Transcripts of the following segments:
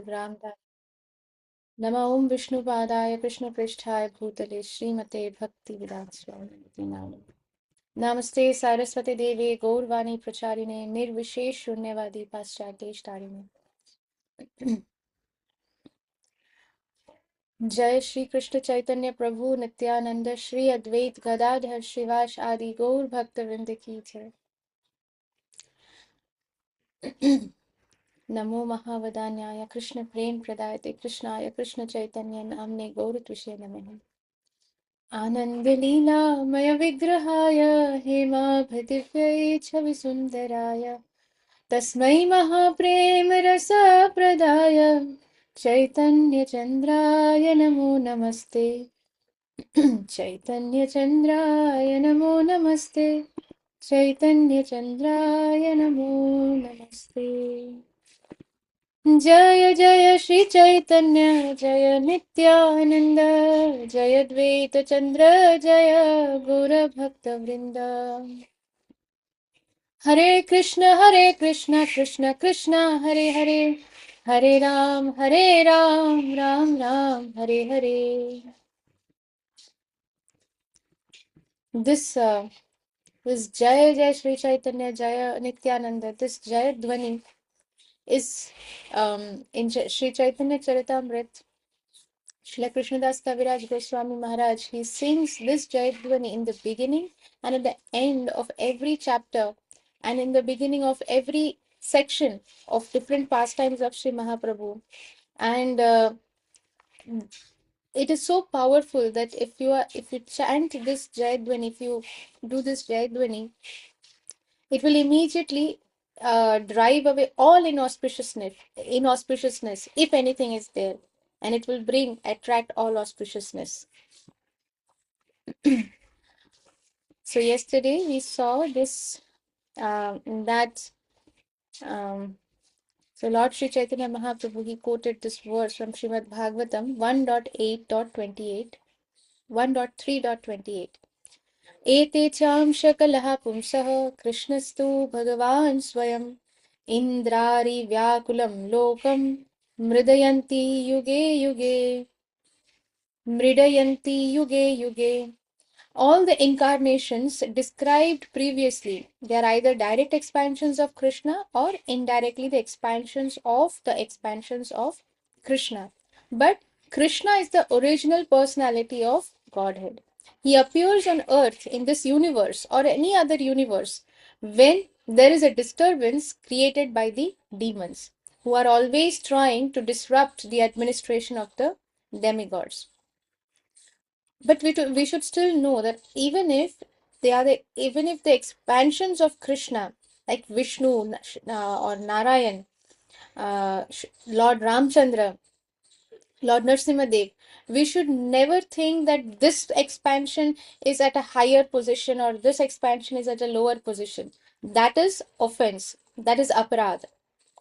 परिभ्रान्ता नमः ॐ विष्णुपादाय कृष्णपृष्ठाय भूतले श्रीमते भक्तिवेदान्त नाम नमस्ते सारस्वती देवे गौरवाणी प्रचारिणे निर्विशेष शून्यवादी पाश्चात्येष्टारिणे जय श्री कृष्ण चैतन्य प्रभु नित्यानंद श्री अद्वैत गदाधर श्रीवास आदि गौर भक्त वृंद की जय। नमो महावदान्याय कृष्ण प्रेम प्रदायते कृष्णाय कृष्ण चैतन्य नामने गौरतुषे नमः। आनंद लीलामय विग्रहाय हेमाभदिव्यै छविसुन्दराय तस्मै महाप्रेम रसप्रदाय चैतन्यचन्द्राय नमो नमस्ते। चैतन्यचन्द्राय नमो नमस्ते। चैतन्यचन्द्राय नमो नमस्ते। जय जय श्री चैतन्य जय नित्यानंद जय द्वैत चंद्र जय गौरभक्तवृंद। हरे Krishna Krishna Krishna Hare Hare Hare Ram Ram Ram Hare Hare. This Jaya Jai Sri Chaitanya Jaya Nityananda, this Jaya Dhvani is in Sri Chaitanya Charitamrita. Srila Krishnadas Kaviraj Goswami Maharaj, he sings this Jayadhvani in the beginning and at the end of every chapter and in the beginning of every section of different pastimes of Sri Mahaprabhu. And it is so powerful that if you chant this Jayadhvani, if you do this Jayadhvani, it will immediately drive away all inauspiciousness, if anything is there, and it will attract all auspiciousness. So yesterday we saw this that so Lord Sri Chaitanya Mahaprabhu, he quoted this verse from Srimad Bhagavatam 1.8.28, 1.3.28. Ete cham shakalaha pumsaha krishnastu bhagavan swayam indrari vyakulam lokam mridayanti yuge yuge. All the incarnations described previously, they are either direct expansions of Krishna or indirectly the expansions of Krishna. But Krishna is the original personality of Godhead. He appears on earth in this universe or any other universe when there is a disturbance created by the demons who are always trying to disrupt the administration of the demigods. But we should still know that even if the expansions of Krishna, like Vishnu or Narayan, Lord Ramchandra, Lord Nrsimhadev, we should never think that this expansion is at a higher position or this expansion is at a lower position. That is offense. That is aparad.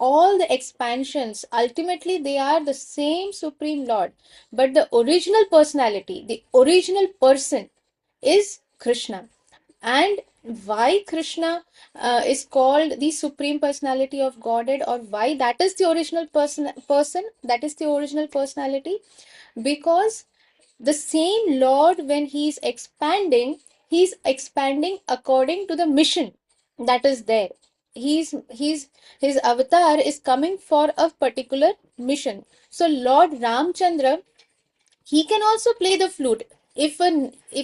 All the expansions, ultimately, they are the same Supreme Lord. But the original personality, the original person is Krishna. And why Krishna is called the Supreme Personality of Godhead, or why that is the original person, that is the original personality? Because the same Lord, when he's expanding according to the mission that is there. His avatar is coming for a particular mission. So Lord Ramchandra, he can also play the flute. If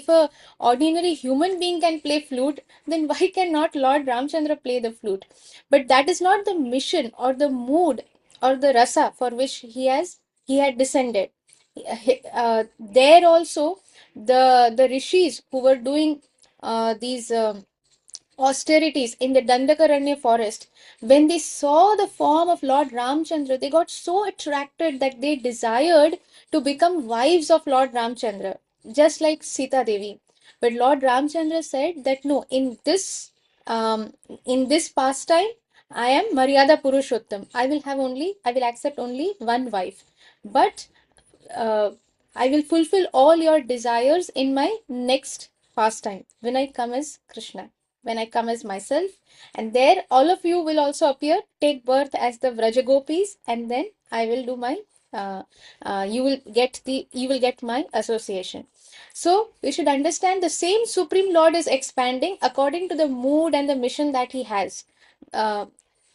a ordinary human being can play flute, then why cannot Lord Ramchandra play the flute? But that is not the mission or the mood or the rasa for which he had descended. There also, the rishis who were doing these austerities in the Dandakaranya forest, when they saw the form of Lord Ramchandra, they got so attracted that they desired to become wives of Lord Ramchandra, just like Sita Devi. But Lord Ramchandra said that no, in this pastime, I am Maryada Purushottam. I will accept only one wife. But uh, I will fulfill all your desires in my next pastime when I come as Krishna. when I come as myself. And there, all of you will also appear, take birth as the Vrajagopis, and then I will do my, you will get my association. So we should understand the same Supreme Lord is expanding according to the mood and the mission that he has. Uh,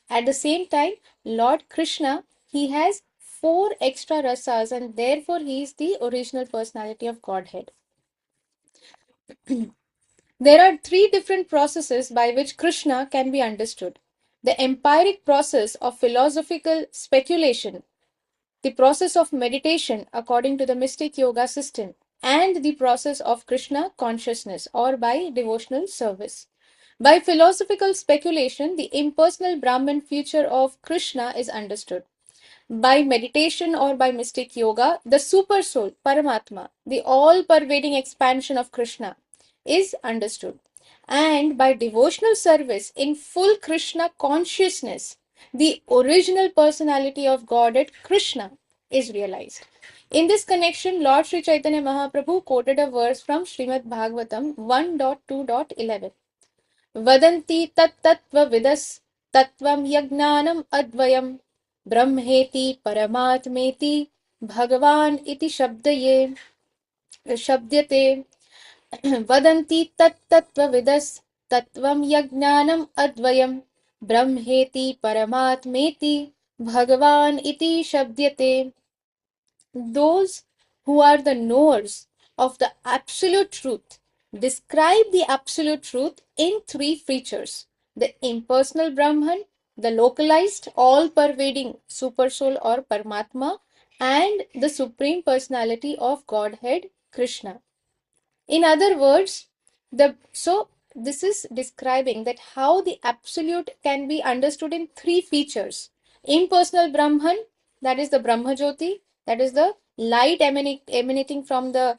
at the same time, Lord Krishna, he has four extra rasas, and therefore he is the original personality of Godhead. There are three different processes by which Krishna can be understood: the empiric process of philosophical speculation, the process of meditation according to the mystic yoga system, and the process of Krishna consciousness or by devotional service. By philosophical speculation, the impersonal Brahman future of Krishna is understood. By meditation or by mystic yoga, the super soul, Paramatma, the all pervading expansion of Krishna, is understood. And by devotional service in full Krishna consciousness, the original personality of Godhead Krishna is realized. In this connection, Lord Sri Chaitanya Mahaprabhu quoted a verse from Srimad Bhagavatam 1.2.11. वदन्ति तत्तत्त्वविदस्तत्त्वं यज्ञानम् अद्वयं ब्रह्मेति परमात्मेति भगवान् इति शब्दयते वदन्ति तत्तत्त्वविदस्तत्त्वं यज्ञानम् अद्वयं ब्रह्मेति परमात्मेति भगवान् इति शब्दयते. Those who are the knowers of the absolute truth describe the absolute truth in three features: the impersonal Brahman, the localized, all pervading Supersoul or Paramatma, and the Supreme Personality of Godhead Krishna. In other words, this is describing that how the absolute can be understood in three features: impersonal Brahman, that is the Brahma Jyoti, that is the light emanating from the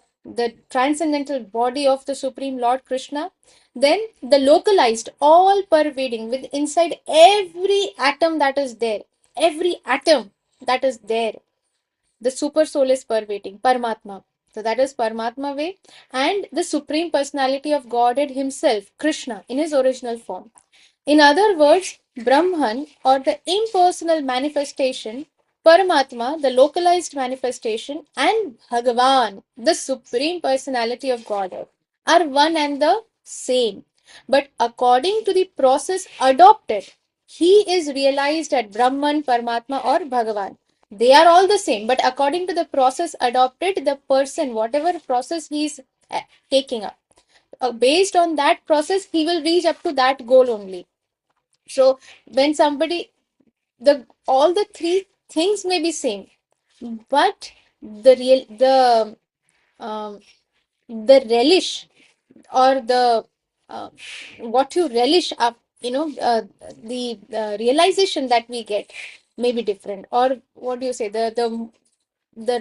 transcendental body of the Supreme Lord Krishna. Then the localized, all pervading, with inside every atom that is there, every atom that is there, the super soul is pervading, Paramatma. So that is Paramatma way, and the Supreme Personality of Godhead Himself, Krishna, in His original form. In other words, Brahman, or the impersonal manifestation, Paramatma, the localized manifestation, and Bhagavan, the Supreme Personality of Godhead, are one and the same. But according to the process adopted, he is realized at Brahman, Paramatma, or Bhagavan. They are all the same, but according to the process adopted, the person, whatever process he is taking up, based on that process, he will reach up to that goal only. So when somebody, the all the three things may be same, but um, the relish, or the what you relish up, the realization that we get may be different. Or what do you say, the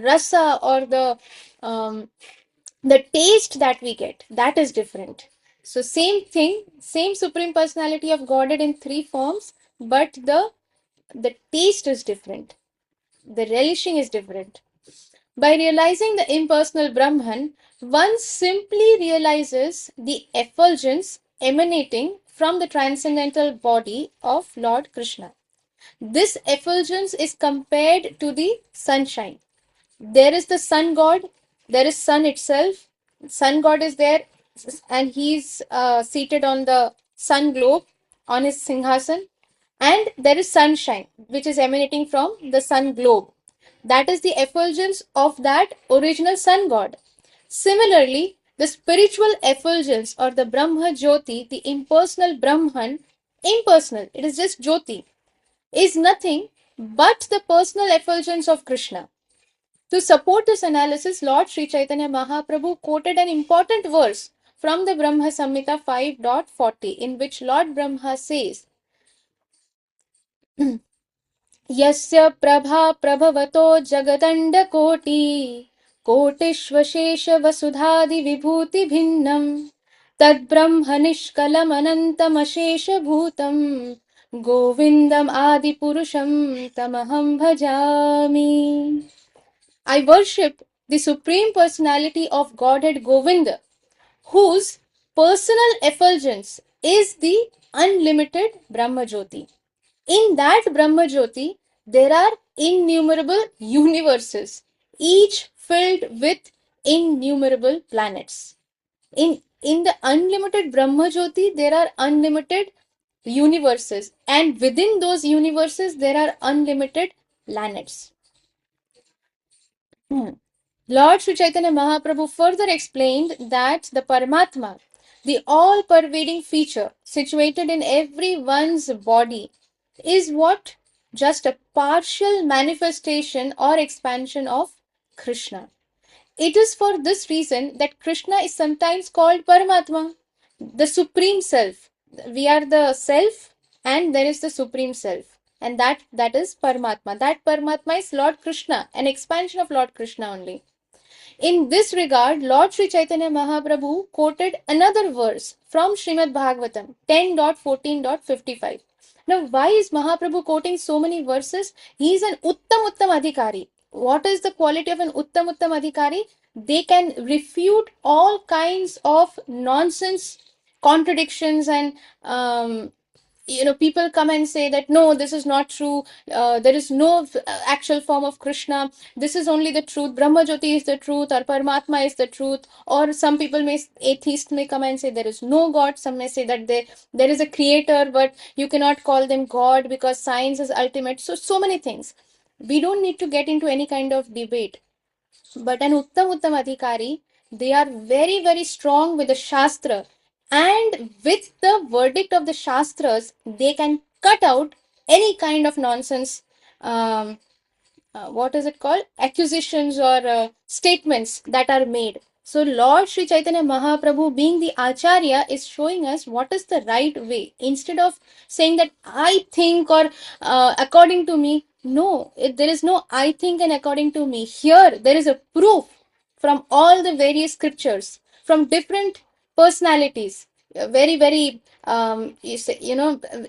rasa, or the taste that we get, that is different. So same thing, same Supreme Personality of Godhead in three forms, but the taste is different, the relishing is different. By realizing the impersonal Brahman, one simply realizes the effulgence emanating from the transcendental body of Lord Krishna. This effulgence is compared to the sunshine. There is the sun god, there is sun itself. Sun god is there, and he's seated on the sun globe on his singhasan, and there is sunshine which is emanating from the sun globe. That is the effulgence of that original sun god. Similarly, the spiritual effulgence, or the Brahma Jyoti, the impersonal Brahman, impersonal, it is just Jyoti, is nothing but the personal effulgence of Krishna. To support this analysis, Lord Sri Chaitanya Mahaprabhu quoted an important verse from the Brahma Samhita 5.40, in which Lord Brahma says, यस्य प्रभा प्रभवतो जगदण्डकोटि कोटिष्वशेष वसुधादि विभूति भिन्नम् तद्ब्रह्म निष्कलमनन्तमशेषभूतं गोविन्दम् आदिपुरुषं तमहं भजामि. I worship the Supreme Personality of Godhead Govinda, whose personal effulgence is the unlimited Brahma Jyoti. In that Brahma Jyoti, there are innumerable universes, each filled with innumerable planets. In the unlimited Brahma Jyoti, there are unlimited universes, and within those universes, there are unlimited planets. Hmm. Lord Sri Chaitanya Mahaprabhu further explained that the Paramatma, the all pervading feature situated in everyone's body, is what? Just a partial manifestation or expansion of Krishna. It is for this reason that Krishna is sometimes called Paramatma, the Supreme Self. We are the Self, and there is the Supreme Self. And that is Paramatma. That Paramatma is Lord Krishna, an expansion of Lord Krishna only. In this regard, Lord Sri Chaitanya Mahaprabhu quoted another verse from Srimad Bhagavatam 10.14.55. Now, why is Mahaprabhu quoting so many verses? He is an Uttam Uttam Adhikari. What is the quality of an Uttam Uttam Adhikari? They can refute all kinds of nonsense, contradictions, and people come and say that no, this is not true. There is no actual form of Krishna. This is only the truth. Brahma Jyoti is the truth, or Paramatma is the truth. Or some people may, atheists may come and say there is no God. Some may say that there is a creator, but you cannot call them God because science is ultimate. So many things. We don't need to get into any kind of debate. But an Uttam Uttam Adhikari, they are very, very strong with the Shastra. And with the verdict of the Shastras, they can cut out any kind of nonsense. Um, what is it called? Accusations or statements that are made. So, Lord Sri Chaitanya Mahaprabhu, being the Acharya, is showing us what is the right way. Instead of saying that I think or according to me, no, there is no I think and according to me. Here, there is a proof from all the various scriptures, from different personalities, very, very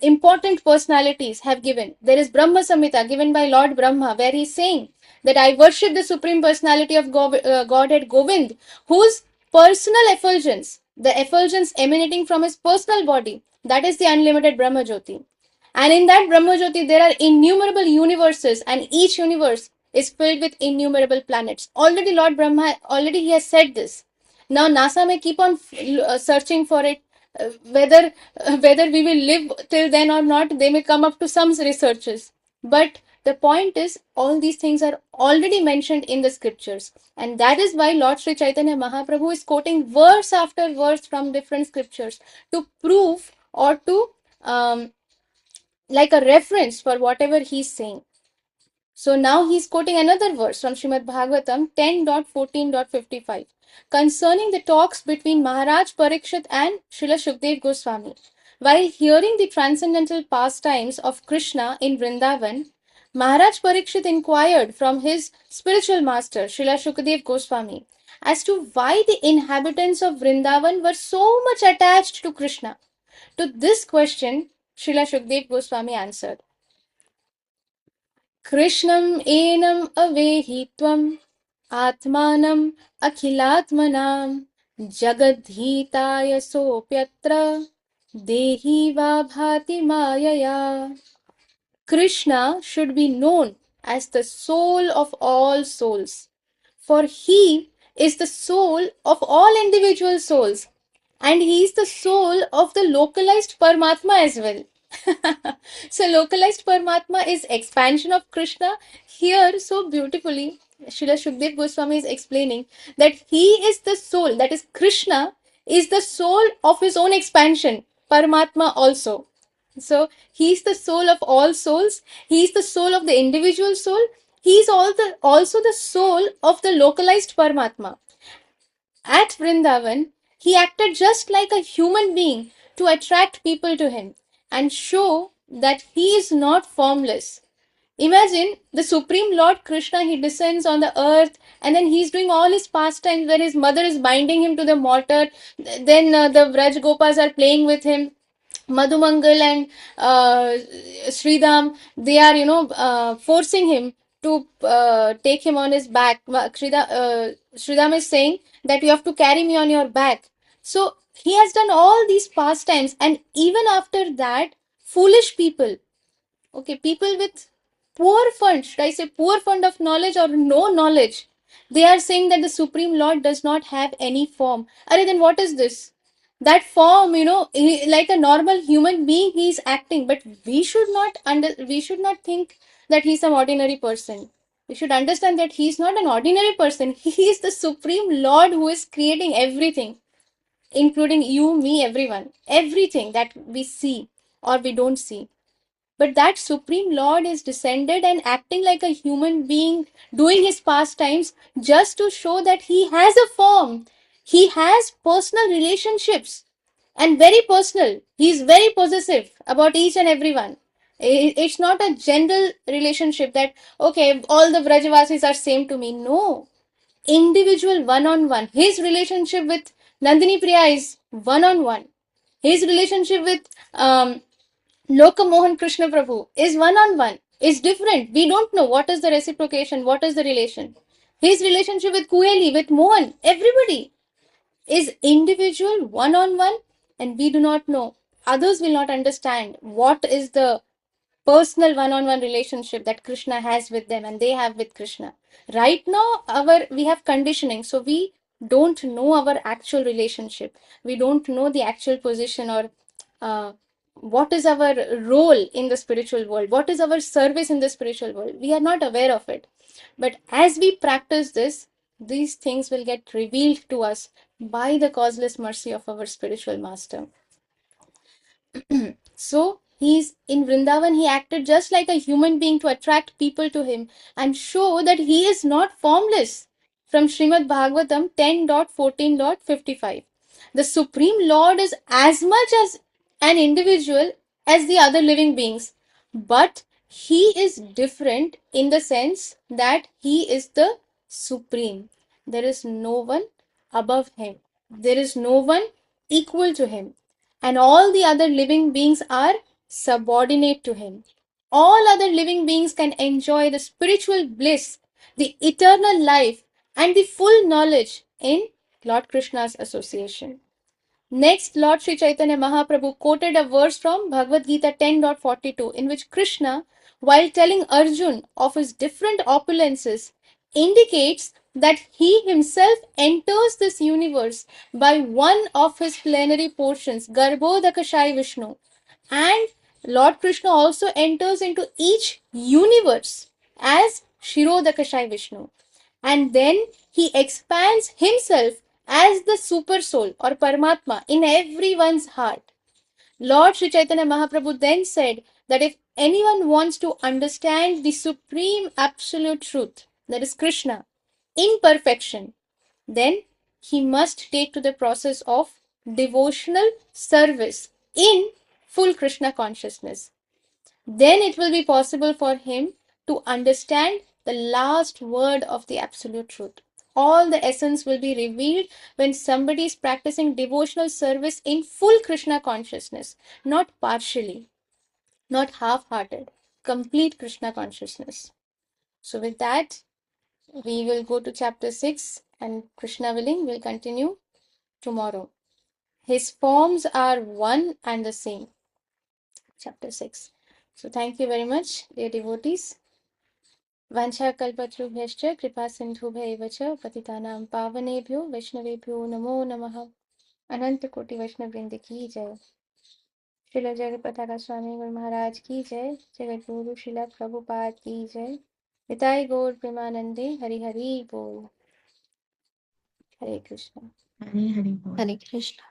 important personalities have given. There is Brahma Samhita given by Lord Brahma, where he is saying that I worship the Supreme Personality of Godhead Govind, whose personal effulgence, the effulgence emanating from his personal body, that is the unlimited Brahma Jyoti. And in that Brahma Jyoti, there are innumerable universes, and each universe is filled with innumerable planets. Already, Lord Brahma, already he has said this. Now, NASA may keep on searching for it. Whether we will live till then or not, they may come up to some researches. But the point is, all these things are already mentioned in the scriptures, and that is why Lord Sri Chaitanya Mahaprabhu is quoting verse after verse from different scriptures to prove or to like a reference for whatever he's saying. So now he's quoting another verse from Srimad Bhagavatam 10.14.55 concerning the talks between Maharaj Parikshit and Srila Shukdev Goswami. While hearing the transcendental pastimes of Krishna in Vrindavan, Maharaj Parikshit inquired from his spiritual master Srila Shukdev Goswami as to why the inhabitants of Vrindavan were so much attached to Krishna. To this question, Srila Shukdev Goswami answered, Krishnam enam avehi tvam atmanam akhilatmanam jagadhitaya sopyatra dehi va bhati mayaya. Krishna should be known as the soul of all souls, for he is the soul of all individual souls, and he is the soul of the localized Paramatma as well. So, localized Paramatma is expansion of Krishna. Here, so beautifully, Srila Shukdev Goswami is explaining that he is the soul, that is, Krishna is the soul of his own expansion, Paramatma also. So he's the soul of all souls. He's the soul of the individual soul. He's also the soul of the localized Paramatma. At Vrindavan, he acted just like a human being to attract people to him and show that he is not formless. Imagine the Supreme Lord Krishna, he descends on the earth and then he's doing all his pastimes where his mother is binding him to the mortar. Then the Vraj Gopas are playing with him. Madhumangal and Sridham, they are, forcing him to take him on his back. Sridham is saying that you have to carry me on your back. So he has done all these pastimes, and even after that, foolish people, okay, people with poor fund, should I say poor fund of knowledge or no knowledge, they are saying that the Supreme Lord does not have any form. Are then what is this? That form, like a normal human being, he is acting, but we should not think that he's some ordinary person. We should understand that he's not an ordinary person. He is the Supreme Lord who is creating everything, including you, me, everyone, everything that we see or we don't see. But that Supreme Lord is descended and acting like a human being, doing his pastimes just to show that he has a form. He has personal relationships and very personal. He is very possessive about each and everyone. It's not a general relationship that, okay, all the Vrajavasis are same to me. No. Individual one on one. His relationship with Nandini Priya is one on one. His relationship with Lokamohan Krishna Prabhu is one on one, is different. We don't know what is the reciprocation, what is the relation. His relationship with Kueli, with Mohan, everybody is individual, one on one, and we do not know. Others will not understand what is the personal one-on-one relationship that Krishna has with them and they have with Krishna. Right now, we have conditioning, so we don't know our actual relationship. We don't know the actual position or what is our role in the spiritual world, what is our service in the spiritual world. We are not aware of it. But as we practice this, these things will get revealed to us by the causeless mercy of our spiritual master. So he's in Vrindavan, he acted just like a human being to attract people to him and show that he is not formless. From Srimad Bhagavatam 10.14.55. The Supreme Lord is as much as an individual as the other living beings, but he is different in the sense that he is the Supreme. There is no one above him, there is no one equal to him, and all the other living beings are subordinate to him. All other living beings can enjoy the spiritual bliss, the eternal life, and the full knowledge in Lord Krishna's association. Next, Lord Sri Chaitanya Mahaprabhu quoted a verse from Bhagavad Gita 10.42, in which Krishna, while telling Arjun of his different opulences, indicates that he himself enters this universe by one of his plenary portions, Garbhodakashai Vishnu. And Lord Krishna also enters into each universe as Shirodakashai Vishnu. And then he expands himself as the super soul or Paramatma in everyone's heart. Lord Sri Chaitanya Mahaprabhu then said that if anyone wants to understand the supreme absolute truth, that is Krishna, in perfection, then he must take to the process of devotional service in full Krishna consciousness. Then it will be possible for him to understand the last word of the absolute truth. All the essence will be revealed when somebody is practicing devotional service in full Krishna consciousness, not partially, not half-hearted, complete Krishna consciousness. So with that, we will go to chapter 6, and Krishna willing, will continue tomorrow. His forms are one and the same. Chapter 6. So thank you very much, dear devotees. वाञ्छाकल्पतरुभ्यश्च कृपासिन्धुभ्यैव च पतितानां पावनेभ्यो वैष्णवेभ्यो नमो नमः। अनंत कोटि वैष्णव वृंद की जय। श्रील जगन्नाथ स्वामी गुरु महाराज की जय। जगत गुरु श्रील प्रभुपाद की जय। निताई गौर प्रेमानंदे हरि हरि बोल। हरे कृष्ण। हरे हरि बोल। हरे कृष्ण।